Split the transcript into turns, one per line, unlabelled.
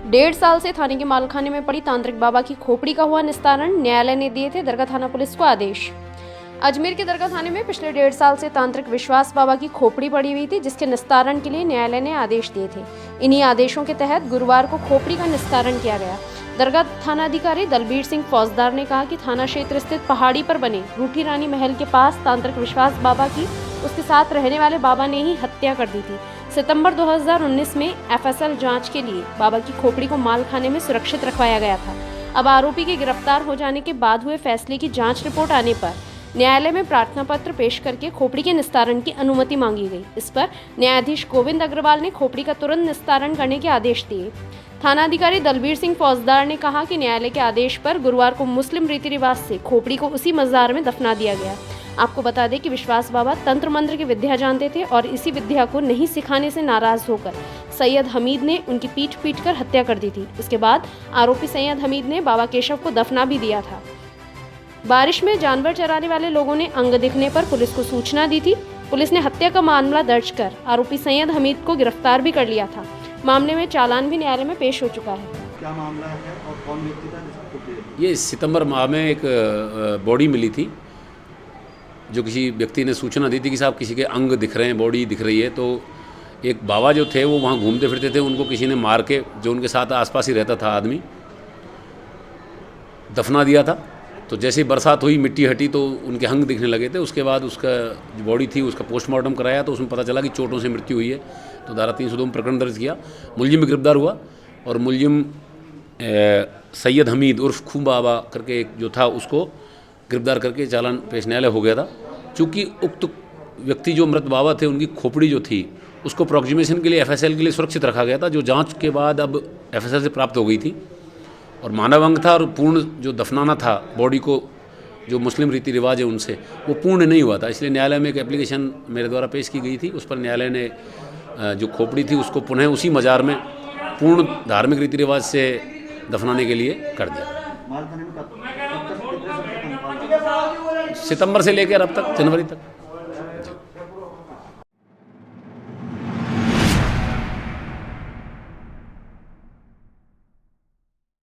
1.5 साल से थाने के मालखाने में पड़ी तांत्रिक बाबा की खोपड़ी का हुआ निस्तारण, न्यायालय ने दिए थे दरगाह थाना पुलिस को आदेश। अजमेर के दरगाह थाने में पिछले 1.5 साल से तांत्रिक विश्वास बाबा की खोपड़ी पड़ी हुई थी, जिसके निस्तारण के लिए न्यायालय ने आदेश दिए थे। इन्हीं आदेशों के तहत गुरुवार को खोपड़ी का निस्तारण किया गया। दरगाह थानाधिकारी दलबीर सिंह फौजदार ने कहा कि थाना क्षेत्र स्थित पहाड़ी पर बने रूठी रानी महल के पास तांत्रिक विश्वास बाबा की उसके साथ रहने वाले बाबा ने ही हत्या कर दी थी। सितंबर 2019 में एफएसएल जांच के लिए बाबा की खोपड़ी को मालखाने में सुरक्षित रखवाया गया था। अब आरोपी के गिरफ्तार हो जाने के बाद हुए फैसले की जांच रिपोर्ट आने पर न्यायालय में प्रार्थना पत्र पेश करके खोपड़ी के निस्तारण की अनुमति मांगी गई। इस पर न्यायाधीश गोविंद अग्रवाल ने खोपड़ी का तुरंत निस्तारण करने के आदेश दिए। थानाधिकारी दलबीर सिंह फौजदार ने कहा कि न्यायालय के आदेश पर गुरुवार को मुस्लिम रीति रिवाज से खोपड़ी को उसी मजार में दफना दिया गया। आपको बता दें कि विश्वास बाबा तंत्र मंत्र की विद्या जानते थे और इसी विद्या को नहीं सिखाने से नाराज होकर सैयद हमीद ने उनकी पीट कर हत्या कर दी थी। इसके बाद आरोपी सैयद हमीद ने बाबा केशव को दफना भी दिया था। बारिश में जानवर चराने वाले लोगों ने अंग दिखने पर पुलिस को सूचना दी थी। पुलिस ने हत्या का मामला दर्ज कर आरोपी सैयद हमीद को गिरफ्तार भी कर लिया था। मामले में चालान भी न्यायालय में पेश हो चुका है।
क्या मामला है और कौन व्यक्ति था?
ये सितंबर माह में एक बॉडी मिली थी, जो किसी व्यक्ति ने सूचना दी थी कि साहब किसी के अंग दिख रहे हैं, बॉडी दिख रही है। तो एक बाबा जो थे वो वहाँ घूमते फिरते थे, उनको किसी ने मार के, जो उनके साथ आसपास ही रहता था आदमी, दफना दिया था। तो जैसे ही बरसात हुई, मिट्टी हटी तो उनके अंग दिखने लगे थे। उसके बाद उसका जो बॉडी थी उसका पोस्टमार्टम कराया तो उसमें पता चला कि चोटों से मृत्यु हुई है। तो धारा 302 में प्रकरण दर्ज किया। मुलजिम भी गिरफ्तार हुआ और मुलजिम सैयद हमीद उर्फ खूं बाबा करके एक जो था उसको गिरफ्तार करके चालान पेश न्यायालय हो गया था। चूँकि उक्त व्यक्ति जो मृत बाबा थे उनकी खोपड़ी जो थी उसको प्रोक्सीमेशन के लिए एफएसएल के लिए सुरक्षित रखा गया था, जो जांच के बाद अब एफएसएल से प्राप्त हो गई थी और मानव अंग था। और पूर्ण जो दफनाना था बॉडी को, जो मुस्लिम रीति रिवाज है उनसे, वो पूर्ण नहीं हुआ था। इसलिए न्यायालय में एक एप्लीकेशन मेरे द्वारा पेश की गई थी। उस पर न्यायालय ने जो खोपड़ी थी उसको पुनः उसी मजार में पूर्ण धार्मिक रीति रिवाज से दफनाने के लिए कर दिया। सितंबर से लेकर अब तक जनवरी तक।